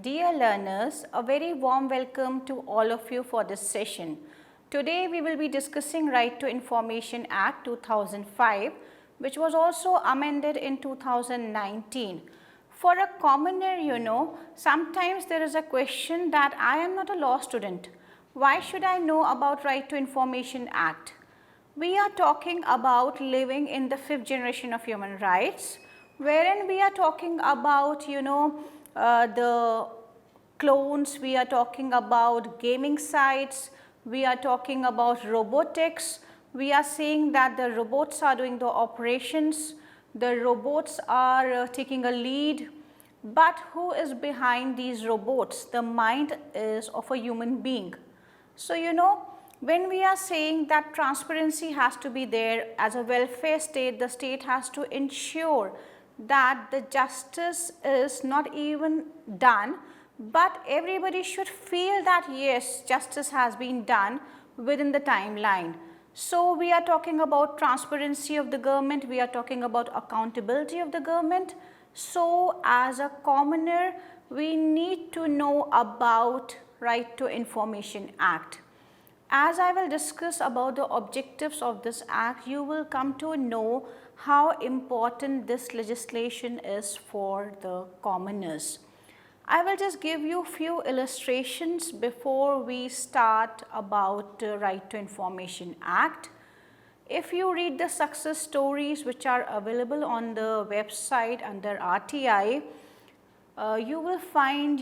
Dear learners, a very warm welcome to all of you for this session. Today we will be discussing Right to Information Act 2005, which was also amended in 2019. For a commoner, sometimes there is a question that I am not a law student. Why should I know about Right to Information Act? We are talking about living in the fifth generation of human rights, wherein we are talking about, the clones, we are talking about gaming sites, we are talking about robotics, we are saying that the robots are doing the operations, the robots are taking a lead, but who is behind these robots? The mind is of a human being. So, when we are saying that transparency has to be there as a welfare state, the state has to ensure that the justice is not even done, but everybody should feel that yes, justice has been done within the timeline. So, we are talking about transparency of the government, we are talking about accountability of the government. So, as a commoner, we need to know about Right to Information Act. As I will discuss about the objectives of this act, you will come to know how important this legislation is for the commoners. I will just give you few illustrations before we start about Right to Information Act. If you read the success stories which are available on the website under RTI, you will find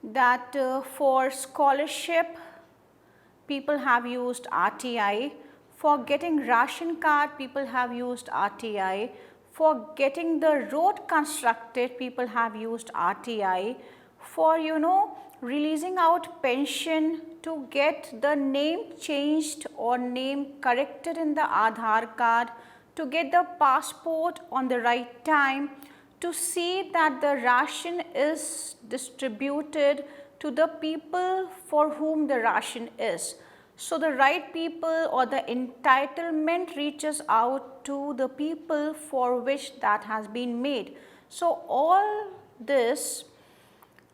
that for scholarship people have used RTI, for getting ration card people have used RTI, for getting the road constructed people have used RTI, for releasing out pension, to get the name changed or name corrected in the Aadhaar card, to get the passport on the right time, to see that the ration is distributed to the people for whom the ration is. So, the right people or the entitlement reaches out to the people for which that has been made. So, all this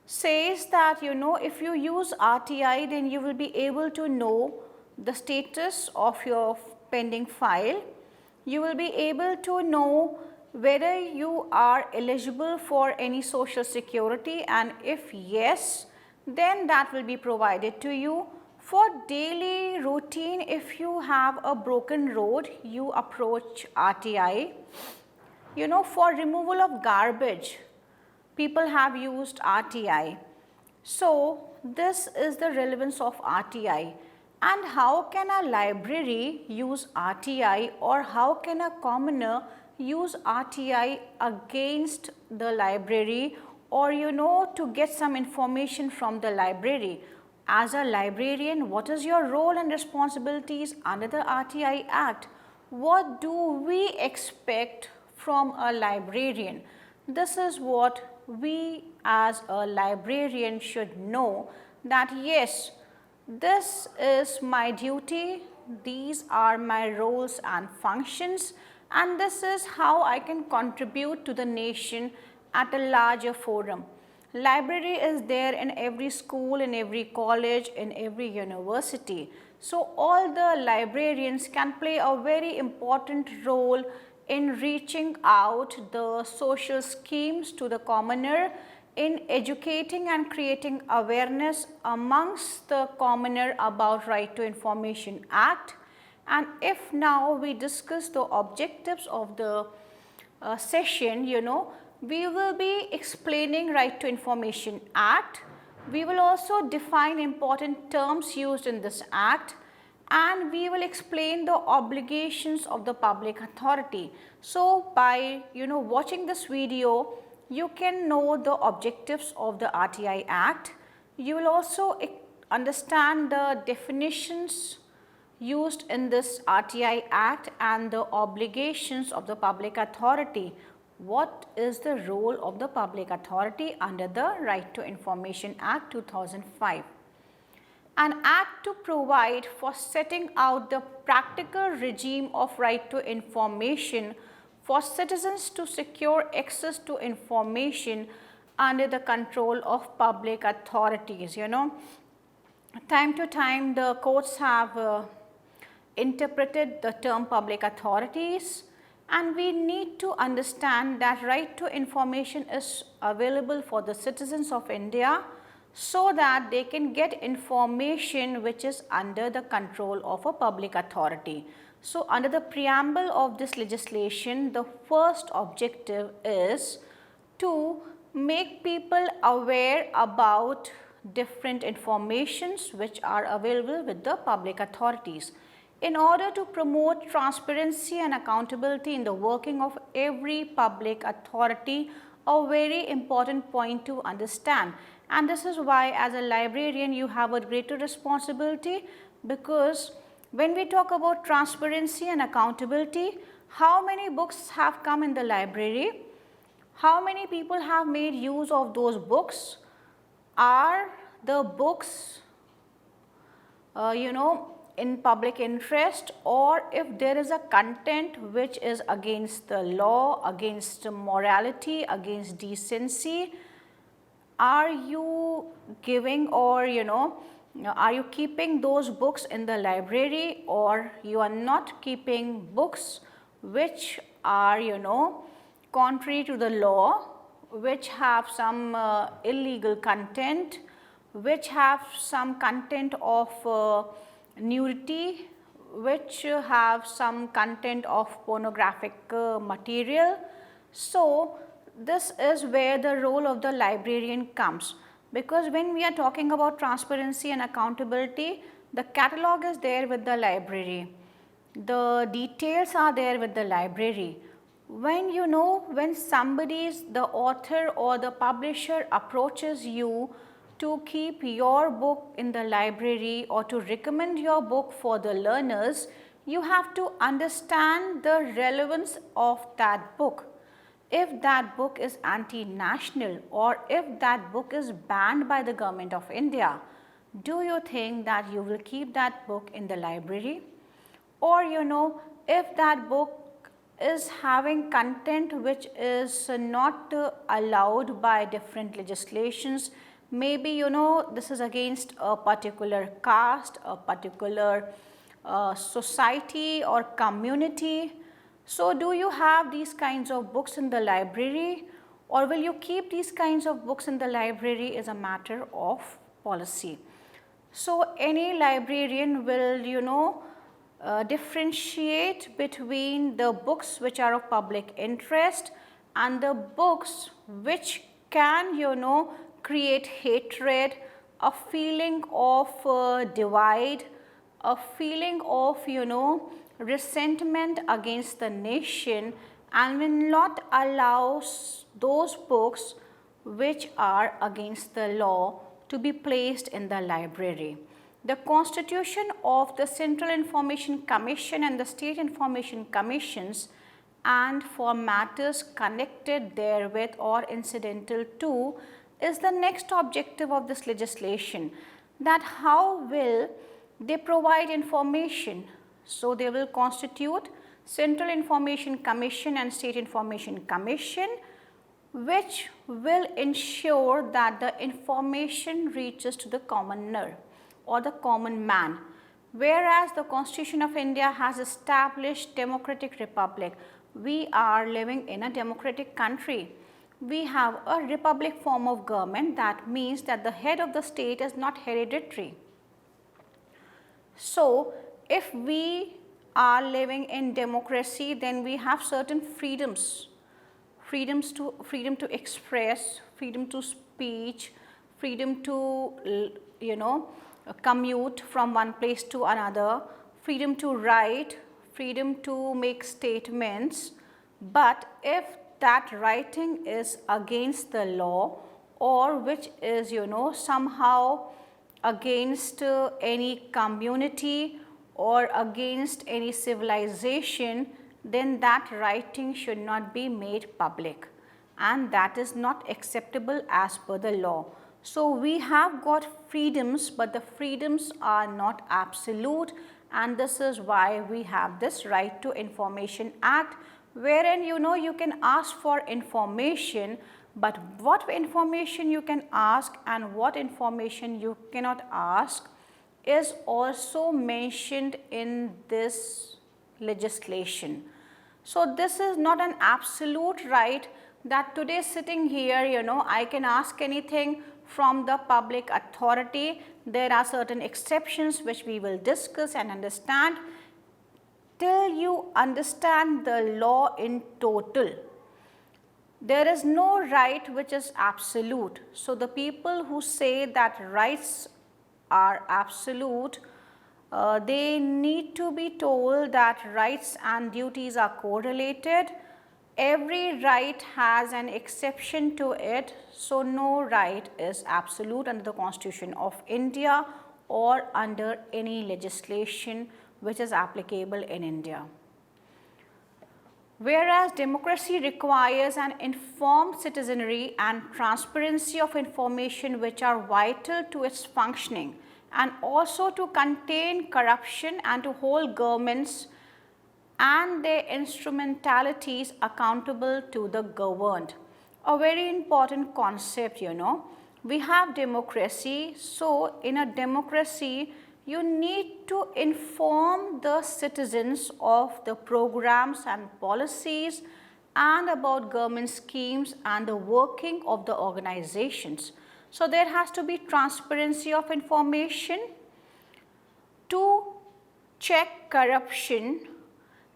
says that if you use RTI, then you will be able to know the status of your pending file. You will be able to know whether you are eligible for any social security, and if yes, then that will be provided to you. For daily routine, if you have a broken road, you approach RTI. For removal of garbage, people have used RTI. So, this is the relevance of RTI. And how can a library use RTI, or how can a commoner use RTI against the library, or to get some information from the library? As a librarian, what is your role and responsibilities under the RTI Act? What do we expect from a librarian? This is what we as a librarian should know, that yes, this is my duty, these are my roles and functions, and this is how I can contribute to the nation at a larger forum. Library is there in every school, in every college, in every university. So, all the librarians can play a very important role in reaching out the social schemes to the commoner, in educating and creating awareness amongst the commoner about Right to Information Act. And if now we discuss the objectives of the session, we will be explaining Right to Information Act. We will also define important terms used in this act, and we will explain the obligations of the public authority. So, by watching this video, you can know the objectives of the RTI Act. You will also understand the definitions used in this RTI Act and the obligations of the public authority. What is the role of the public authority under the Right to Information Act 2005? An act to provide for setting out the practical regime of right to information for citizens to secure access to information under the control of public authorities. Time to time the courts have interpreted the term public authorities, and we need to understand that right to information is available for the citizens of India so that they can get information which is under the control of a public authority. So, under the preamble of this legislation, the first objective is to make people aware about different informations which are available with the public authorities. In order to promote transparency and accountability in the working of every public authority, a very important point to understand. And this is why as a librarian you have a greater responsibility, because when we talk about transparency and accountability, how many books have come in the library? How many people have made use of those books? Are the books in public interest, or if there is a content which is against the law, against morality, against decency, are you giving or are you keeping those books in the library, or you are not keeping books which are contrary to the law, which have some illegal content, which have some content of nudity, which have some content of pornographic material. So, this is where the role of the librarian comes, because when we are talking about transparency and accountability, the catalog is there with the library, the details are there with the library. When when the author or the publisher approaches you to keep your book in the library or to recommend your book for the learners, you have to understand the relevance of that book. If that book is anti-national, or if that book is banned by the government of India, do you think that you will keep that book in the library? Or if that book is having content which is not allowed by different legislations, maybe this is against a particular caste, a particular society or community. So, do you have these kinds of books in the library, or will you keep these kinds of books in the library is a matter of policy. So, any librarian will differentiate between the books which are of public interest and the books which can create hatred, a feeling of divide, a feeling of resentment against the nation, and will not allow those books which are against the law to be placed in the library. The constitution of the Central Information Commission and the State Information Commissions, and for matters connected therewith or incidental to, is the next objective of this legislation, that how will they provide information. So, they will constitute Central Information Commission and State Information Commission, which will ensure that the information reaches to the commoner or the common man. Whereas the Constitution of India has established democratic republic, we are living in a democratic country. We have a republic form of government, that means that the head of the state is not hereditary. So, if we are living in democracy, then we have certain freedoms, freedom to express, freedom to speech, freedom to commute from one place to another, freedom to write, freedom to make statements. But if that writing is against the law, or which is somehow against any community or against any civilization, then that writing should not be made public, and that is not acceptable as per the law. So, we have got freedoms, but the freedoms are not absolute, and this is why we have this Right to Information Act, wherein you can ask for information, But what information you can ask and what information you cannot ask is also mentioned in this legislation. So this is not an absolute right that today sitting here, I can ask anything from the public authority. There are certain exceptions which we will discuss and understand. Till you understand the law in total, there is no right which is absolute. So the people who say that rights are absolute, they need to be told that rights and duties are correlated. Every right has an exception to it, so no right is absolute under the Constitution of India or under any legislation which is applicable in India. Whereas democracy requires an informed citizenry and transparency of information which are vital to its functioning, and also to contain corruption and to hold governments and their instrumentalities accountable to the governed. A very important concept, We have democracy, so in a democracy, you need to inform the citizens of the programs and policies and about government schemes and the working of the organizations. So there has to be transparency of information. To check corruption,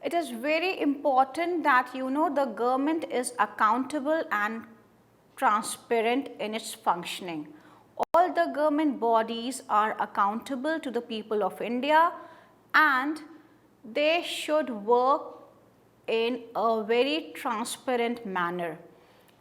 it is very important that the government is accountable and transparent in its functioning. All the government bodies are accountable to the people of India and they should work in a very transparent manner.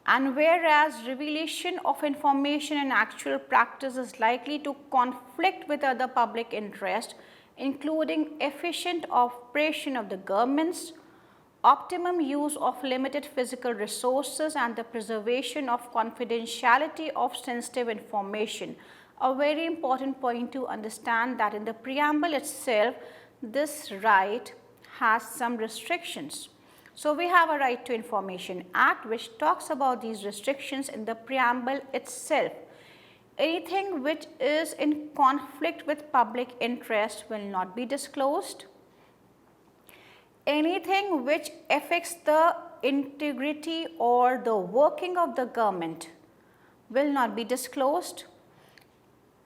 And whereas revelation of information in actual practice is likely to conflict with other public interest, including efficient operation of the governments, optimum use of limited physical resources and the preservation of confidentiality of sensitive information. A very important point to understand that in the preamble itself, this right has some restrictions. So we have a Right to Information Act which talks about these restrictions in the preamble itself. Anything which is in conflict with public interest will not be disclosed. Anything which affects the integrity or the working of the government will not be disclosed,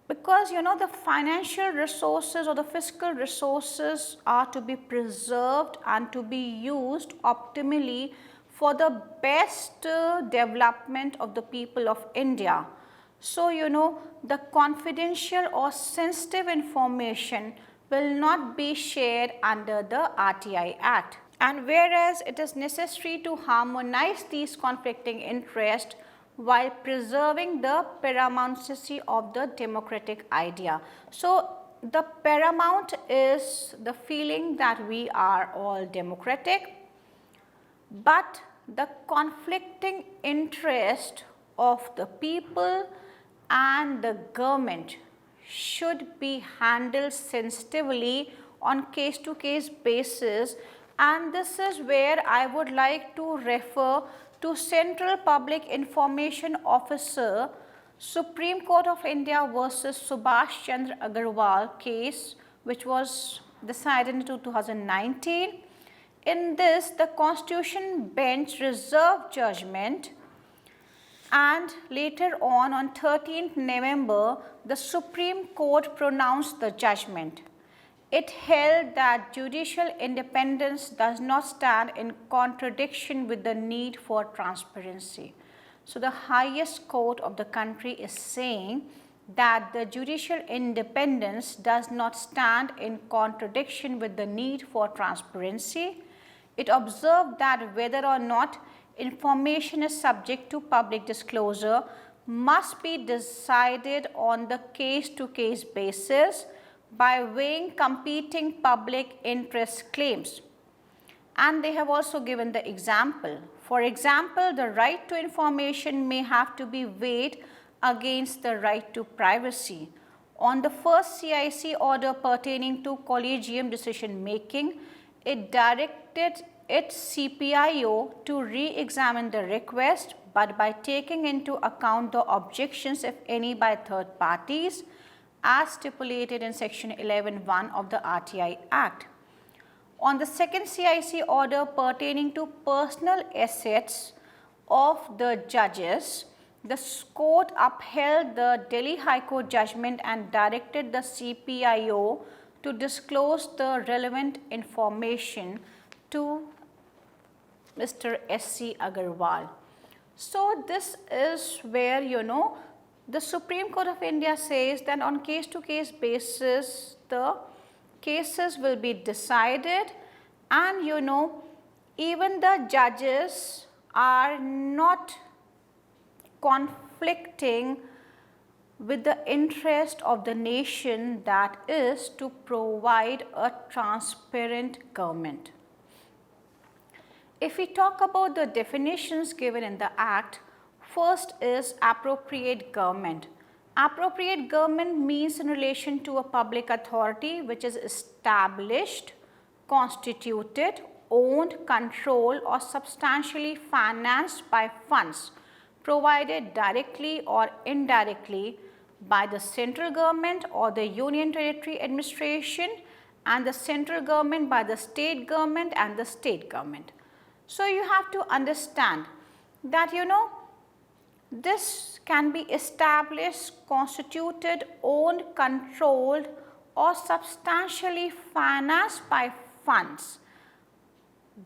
because the financial resources or the fiscal resources are to be preserved and to be used optimally for the best development of the people of India. So the confidential or sensitive information will not be shared under the RTI Act. And whereas it is necessary to harmonize these conflicting interests while preserving the paramountcy of the democratic idea. So the paramount is the feeling that we are all democratic, but the conflicting interest of the people and the government should be handled sensitively on case-to-case basis, and this is where I would like to refer to Central Public Information Officer, Supreme Court of India versus Subhash Chandra Agarwal case, which was decided in 2019. In this, the Constitution Bench reserved judgment, and later on 13th November, the Supreme Court pronounced the judgment. It held that judicial independence does not stand in contradiction with the need for transparency. So the highest court of the country is saying that the judicial independence does not stand in contradiction with the need for transparency. It observed that whether or not information is subject to public disclosure must be decided on the case-to-case basis by weighing competing public interest claims. And they have also given the example. For example, the right to information may have to be weighed against the right to privacy. On the first CIC order pertaining to collegium decision making, it directed its CPIO to re-examine the request, but by taking into account the objections, if any, by third parties as stipulated in section 11(1) of the RTI Act. On the second CIC order pertaining to personal assets of the judges, the court upheld the Delhi High Court judgment and directed the CPIO to disclose the relevant information to Mr. S.C. Agarwal. So this is where the Supreme Court of India says that on case-to-case basis the cases will be decided, and even the judges are not conflicting with the interest of the nation, that is to provide a transparent government. If we talk about the definitions given in the Act, first is appropriate government. Appropriate government means in relation to a public authority which is established, constituted, owned, controlled or substantially financed by funds provided directly or indirectly by the central government or the Union Territory Administration, and the central government by the state government and the state government. So you have to understand that this can be established, constituted, owned, controlled or substantially financed by funds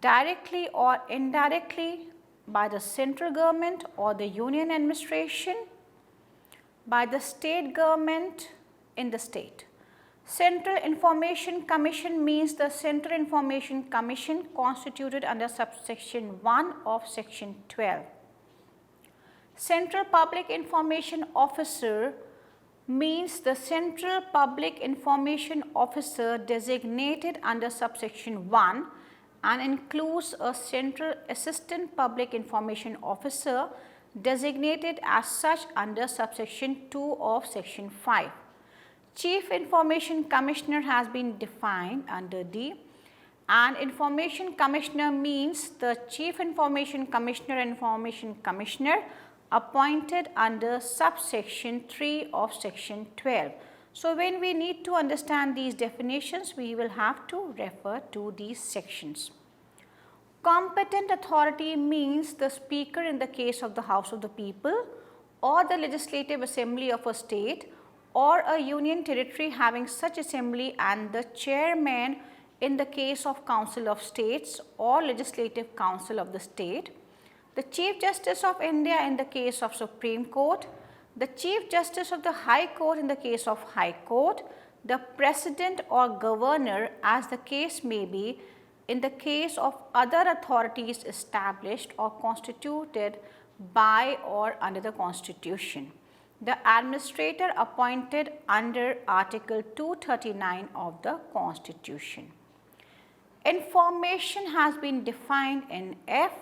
directly or indirectly by the central government or the Union Administration, by the state government in the state. Central Information Commission means the Central Information Commission constituted under subsection 1 of section 12. Central Public Information Officer means the Central Public Information Officer designated under subsection 1 and includes a Central Assistant Public Information Officer designated as such under subsection 2 of section 5. Chief Information Commissioner has been defined under D, and Information Commissioner means the Chief Information Commissioner and Information Commissioner appointed under subsection 3 of section 12. So when we need to understand these definitions, we will have to refer to these sections. Competent authority means the Speaker in the case of the House of the People or the Legislative Assembly of a state or a Union Territory having such assembly, and the Chairman in the case of Council of States or Legislative Council of the state, the Chief Justice of India in the case of Supreme Court, the Chief Justice of the High Court in the case of High Court, the President or Governor as the case may be in the case of other authorities established or constituted by or under the Constitution, the administrator appointed under Article 239 of the Constitution. Information has been defined in F,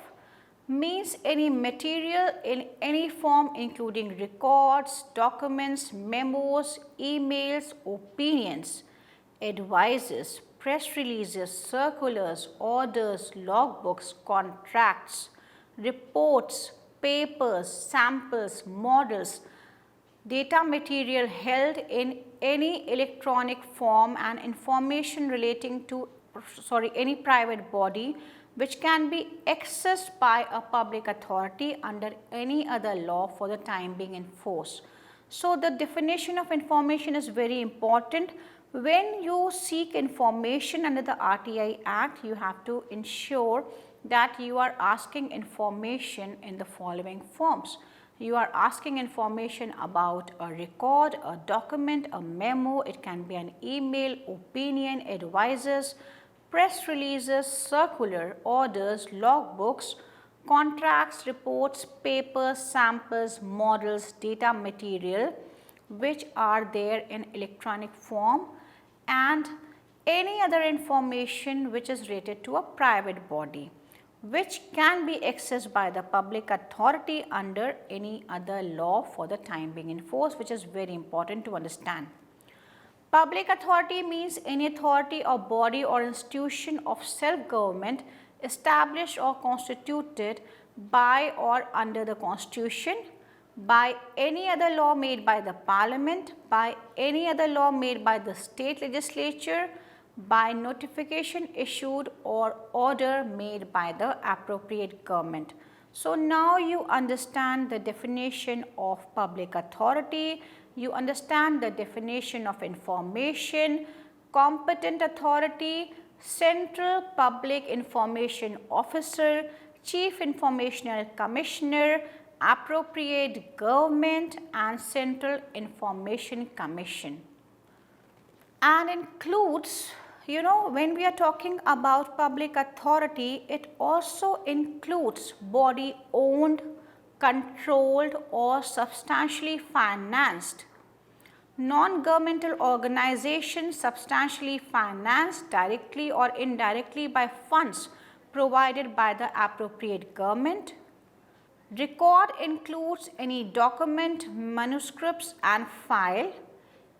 means any material in any form including records, documents, memos, emails, opinions, advices, press releases, circulars, orders, logbooks, contracts, reports, papers, samples, models, data material held in any electronic form, and information relating to any private body which can be accessed by a public authority under any other law for the time being in force. So the definition of information is very important. When you seek information under the RTI Act, you have to ensure that you are asking information in the following forms. You are asking information about a record, a document, a memo, it can be an email, opinion, advices, press releases, circular, orders, logbooks, contracts, reports, papers, samples, models, data material which are there in electronic form, and any other information which is related to a private body which can be accessed by the public authority under any other law for the time being in force, which is very important to understand. Public authority means any authority or body or institution of self-government established or constituted by or under the Constitution, by any other law made by the Parliament, by any other law made by the state legislature, by notification issued or order made by the appropriate government. So now you understand the definition of public authority, you understand the definition of information, competent authority, Central Public Information Officer, Chief Informational Commissioner, appropriate government and Central Information Commission. And includes, when we are talking about public authority, it also includes body owned, controlled or substantially financed, non-governmental organizations substantially financed directly or indirectly by funds provided by the appropriate government. Record includes any document, manuscripts and file,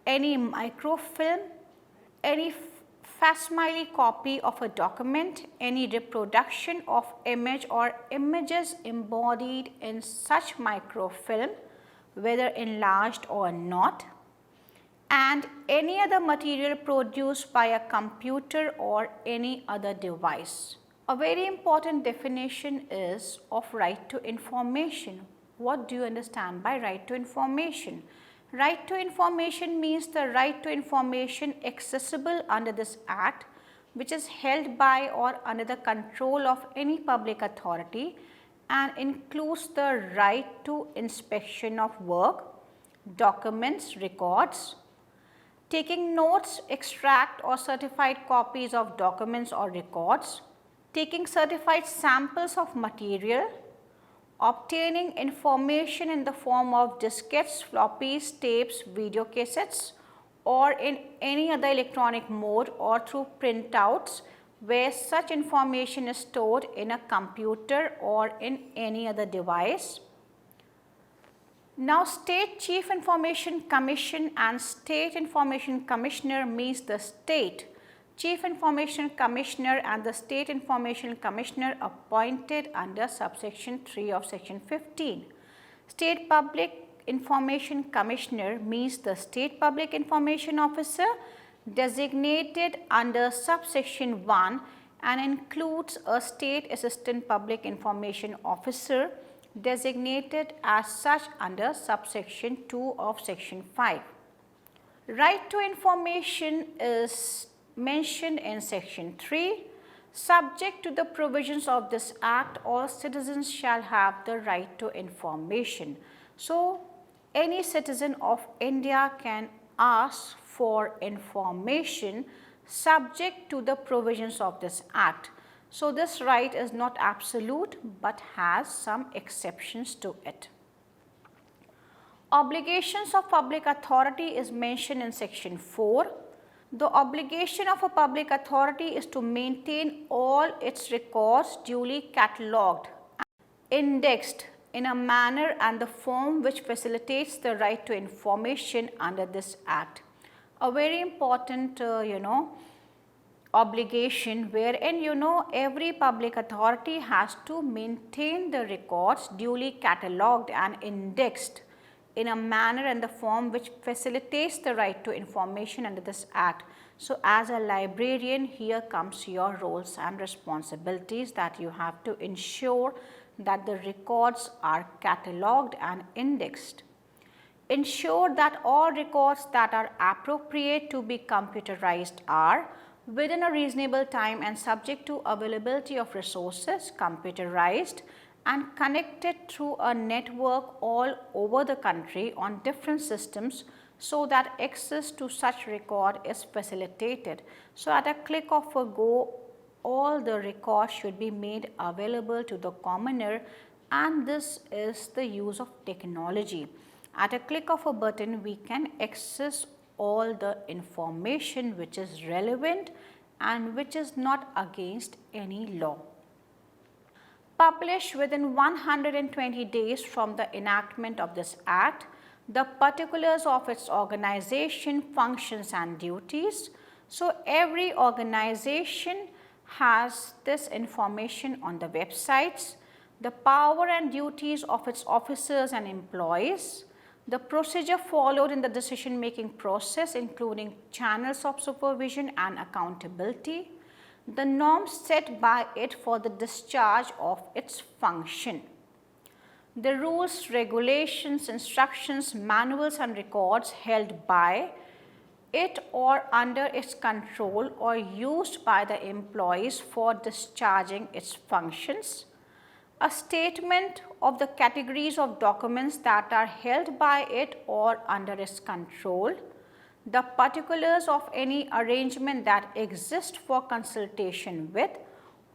any microfilm, any facsimile copy of a document, any reproduction of image or images embodied in such microfilm, whether enlarged or not, and any other material produced by a computer or any other device. A very important definition is of right to information. What do you understand by right to information? Right to information means the right to information accessible under this Act, which is held by or under the control of any public authority and includes the right to inspection of work, documents, records, taking notes, extract or certified copies of documents or records, taking certified samples of material, obtaining information in the form of diskettes, floppies, tapes, video cassettes or in any other electronic mode or through printouts where such information is stored in a computer or in any other device. Now, State Chief Information Commission and State Information Commissioner means the State Chief Information Commissioner and the State Information Commissioner appointed under subsection 3 of section 15. State Public Information Commissioner means the State Public Information Officer designated under subsection 1 and includes a State Assistant Public Information Officer designated as such under subsection 2 of section 5. Right to information is mentioned in section 3. Subject to the provisions of this Act, all citizens shall have the right to information. So, any citizen of India can ask for information subject to the provisions of this Act. So, this right is not absolute but has some exceptions to it. Obligations of public authority is mentioned in section 4. The obligation of a public authority is to maintain all its records duly catalogued and indexed in a manner and the form which facilitates the right to information under this Act. A very important, obligation wherein, every public authority has to maintain the records duly catalogued and indexed in a manner and the form which facilitates the right to information under this Act. So, as a librarian, here comes your roles and responsibilities that you have to ensure that the records are catalogued and indexed. Ensure that all records that are appropriate to be computerized are within a reasonable time and subject to availability of resources computerized and connected through a network all over the country on different systems so that access to such record is facilitated. So, at a click of a go, all the records should be made available to the commoner, and this is the use of technology. At a click of a button, we can access all the information which is relevant and which is not against any law. Publish within 120 days from the enactment of this Act the particulars of its organization, functions and duties. So, every organization has this information on the websites, the power and duties of its officers and employees, the procedure followed in the decision making process including channels of supervision and accountability, the norms set by it for the discharge of its function. The rules, regulations, instructions, manuals and records held by it or under its control or used by the employees for discharging its functions. A statement of the categories of documents that are held by it or under its control. The particulars of any arrangement that exists for consultation with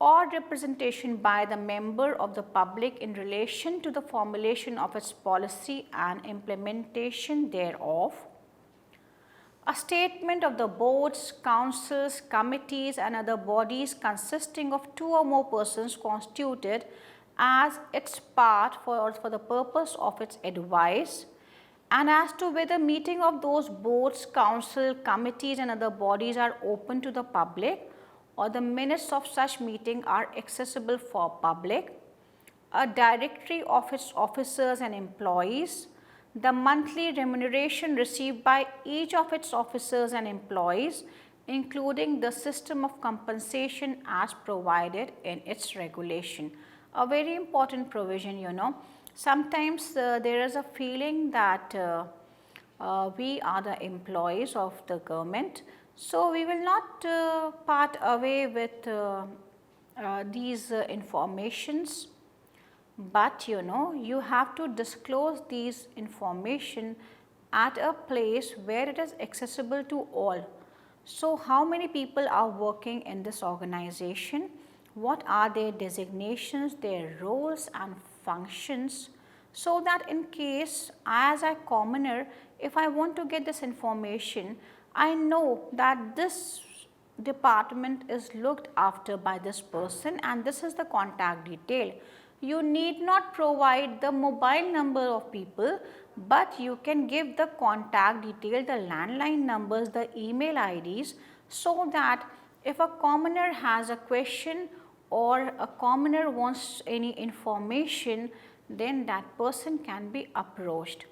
or representation by the member of the public in relation to the formulation of its policy and implementation thereof. A statement of the boards, councils, committees and other bodies consisting of 2 or more persons constituted as its part for the purpose of its advice, and as to whether meeting of those boards, council, committees and other bodies are open to the public or the minutes of such meeting are accessible for public, a directory of its officers and employees, the monthly remuneration received by each of its officers and employees, including the system of compensation as provided in its regulation. A very important provision, you know. Sometimes there is a feeling that we are the employees of the government, so we will not part away with these informations, but you know, you have to disclose these information at a place where it is accessible to all. So, how many people are working in this organization? What are their designations, their roles and functions, so that in case as a commoner, if I want to get this information, I know that this department is looked after by this person and this is the contact detail. You need not provide the mobile number of people, but you can give the contact detail, the landline numbers, the email IDs, so that if a commoner has a question or a commoner wants any information, then that person can be approached.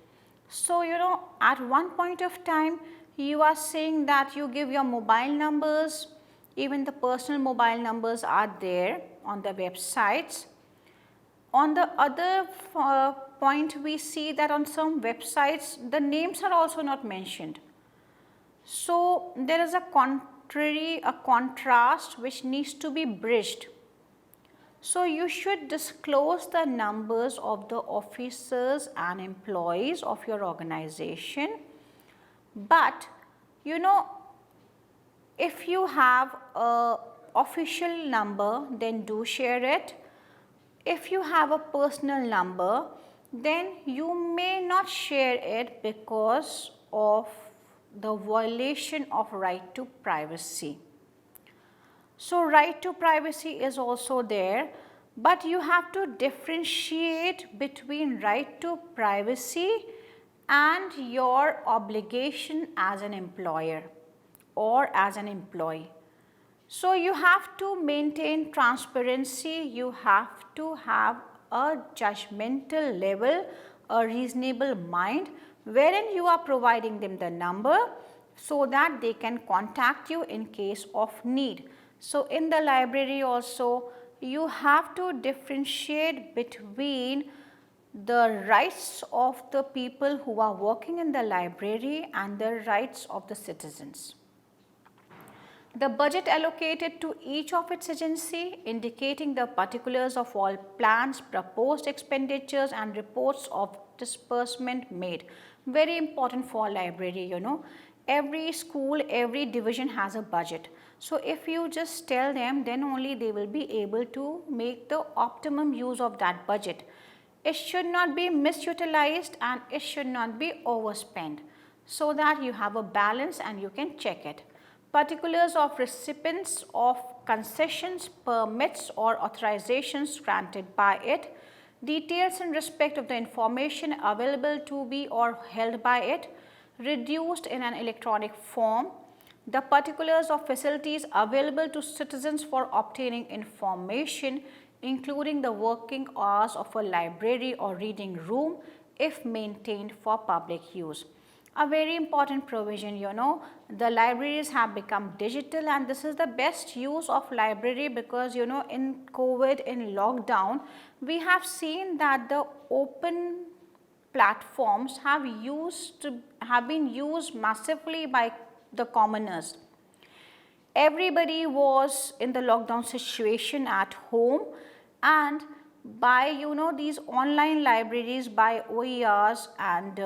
So, you know, at one point of time, you are saying that you give your mobile numbers, even the personal mobile numbers are there on the websites. On the other point, we see that on some websites, the names are also not mentioned. So, there is a contrast which needs to be bridged. So, you should disclose the numbers of the officers and employees of your organization, but you know, if you have a official number, then do share it. If you have a personal number, then you may not share it because of the violation of right to privacy. So, right to privacy is also there, but you have to differentiate between right to privacy and your obligation as an employer or as an employee. So, you have to maintain transparency, you have to have a judgmental level, a reasonable mind, wherein you are providing them the number so that they can contact you in case of need. So, in the library also, you have to differentiate between the rights of the people who are working in the library and the rights of the citizens. The budget allocated to each of its agency, indicating the particulars of all plans, proposed expenditures and reports of disbursement made. Very important for library, you know. Every school, every division has a budget. So, if you just tell them, then only they will be able to make the optimum use of that budget. It should not be misutilized and it should not be overspent, so that you have a balance and you can check it. Particulars of recipients of concessions, permits or authorizations granted by it, details in respect of the information available to be or held by it, reduced in an electronic form, The particulars of facilities available to citizens for obtaining information, including the working hours of a library or reading room if maintained for public use. A very important provision, the libraries have become digital, and this is the best use of library because in COVID, in lockdown, we have seen that the open platforms have been used massively by the commoners. Everybody was in the lockdown situation at home, and by these online libraries, by OERs, and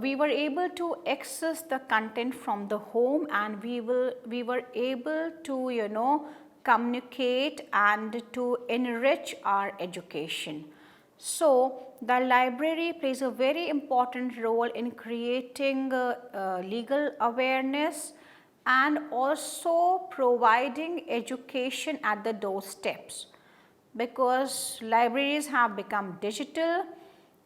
we were able to access the content from the home, and we were able to communicate and to enrich our education. So the library plays a very important role in creating legal awareness and also providing education at the doorsteps, because libraries have become digital,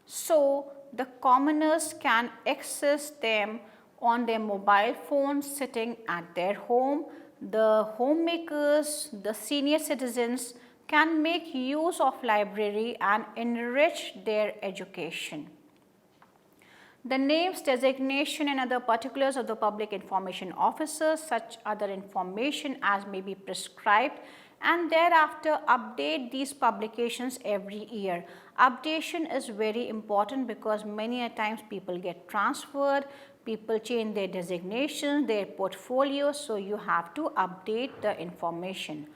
so the commoners can access them on their mobile phones sitting at their home. The homemakers, the senior citizens can make use of library and enrich their education. The names, designation and other particulars of the public information officer, such other information as may be prescribed, and thereafter update these publications every year. Updation is very important because many a times people get transferred, people change their designations, their portfolios, so you have to update the information.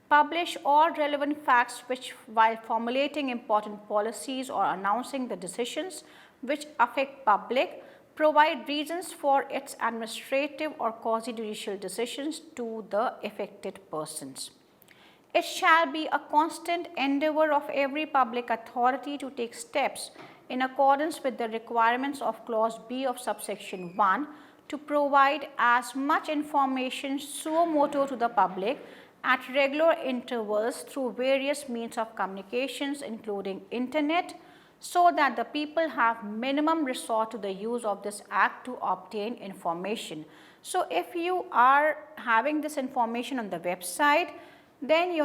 Publish all relevant facts which, while formulating important policies or announcing the decisions which affect public, provide reasons for its administrative or quasi-judicial decisions to the affected persons. It shall be a constant endeavour of every public authority to take steps in accordance with the requirements of clause B of subsection 1 to provide as much information suo motu to the public at regular intervals through various means of communications including internet, so that the people have minimum resort to the use of this act to obtain information. So if you are having this information on the website, then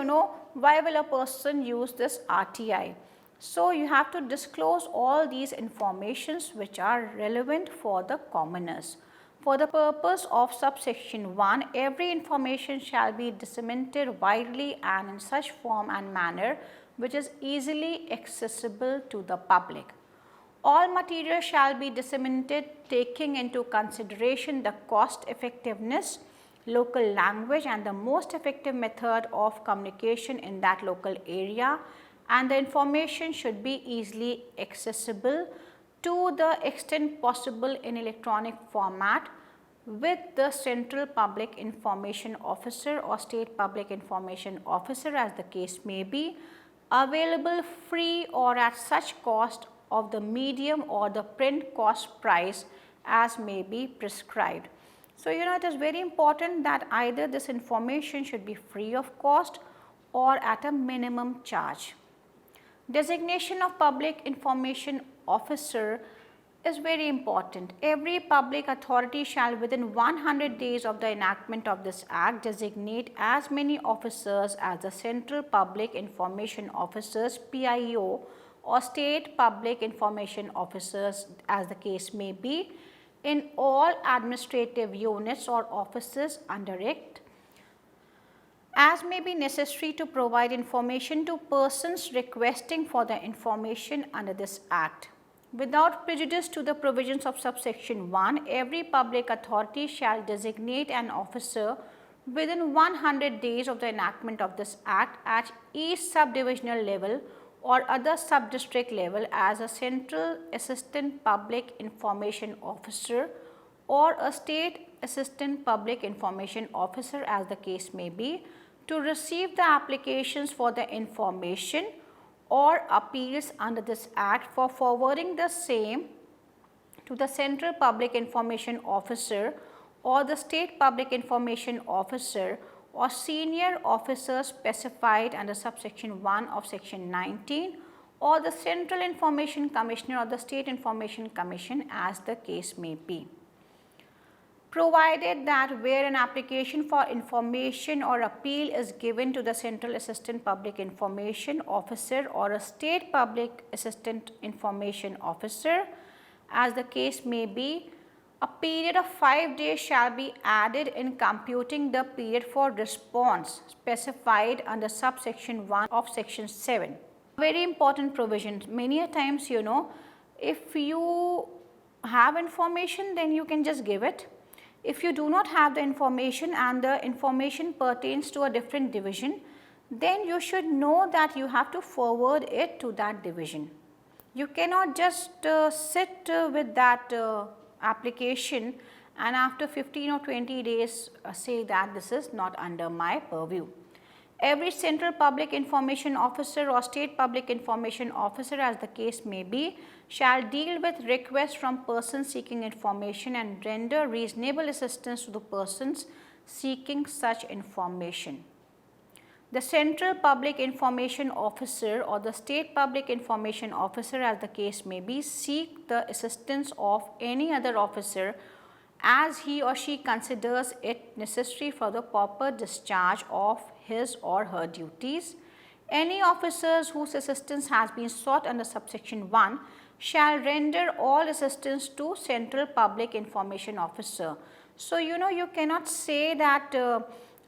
why will a person use this RTI? So you have to disclose all these informations which are relevant for the commoners. For the purpose of subsection 1, every information shall be disseminated widely and in such form and manner which is easily accessible to the public. All material shall be disseminated taking into consideration the cost effectiveness, local language and the most effective method of communication in that local area, and the information should be easily accessible to the extent possible in electronic format, with the central public information officer or state public information officer, as the case may be, available free or at such cost of the medium or the print cost price as may be prescribed. So it is very important that either this information should be free of cost or at a minimum charge. Designation of public information officer is very important. Every public authority shall within 100 days of the enactment of this act designate as many officers as the central public information officers PIO or state public information officers, as the case may be, in all administrative units or offices under it, as may be necessary to provide information to persons requesting for the information under this act. Without prejudice to the provisions of subsection 1, every public authority shall designate an officer within 100 days of the enactment of this act at each subdivisional level or other sub-district level as a central assistant public information officer or a state assistant public information officer, as the case may be, to receive the applications for the information or appeals under this act for forwarding the same to the central public information officer or the state public information officer or senior officer specified under subsection 1 of section 19, or the central information commissioner or the state information commission, as the case may be. provided that where an application for information or appeal is given to the Central Assistant Public Information Officer or a State Public Assistant Information Officer, as the case may be, a period of 5 days shall be added in computing the period for response specified under subsection 1 of section 7. Very important provision. Many a times, if you have information, then you can just give it. If you do not have the information and the information pertains to a different division, then you should know that you have to forward it to that division. You cannot just sit with that application and after 15 or 20 days say that this is not under my purview. Every Central Public Information Officer or State Public Information Officer, as the case may be, shall deal with requests from persons seeking information and render reasonable assistance to the persons seeking such information. The Central Public Information Officer or the State Public Information Officer, as the case may be, seek the assistance of any other officer as he or she considers it necessary for the proper discharge of his or her duties. Any officers whose assistance has been sought under subsection 1 shall render all assistance to Central Public Information Officer. So, you cannot say that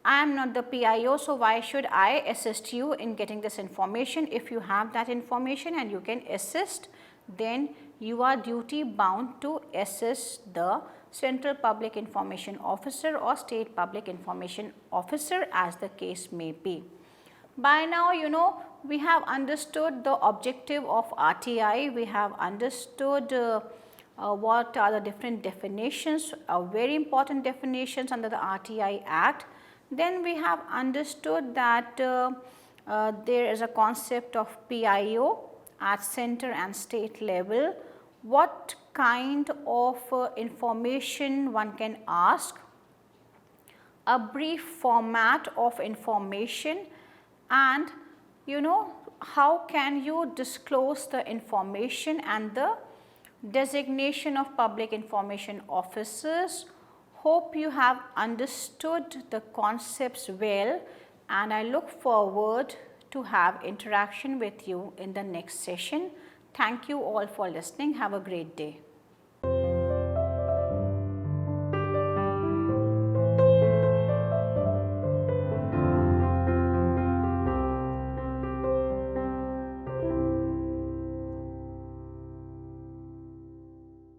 I am not the PIO, so why should I assist you in getting this information? If you have that information and you can assist, then you are duty bound to assist the Central Public Information Officer or State Public Information Officer, as the case may be. By now, we have understood the objective of RTI, we have understood what are the different definitions, very important definitions under the RTI Act. Then we have understood that there is a concept of PIO at center and state level, what kind of information one can ask, a brief format of information, and how can you disclose the information and the designation of public information officers. Hope you have understood the concepts well, and I look forward to have interaction with you in the next session. Thank you all for listening. Have a great day.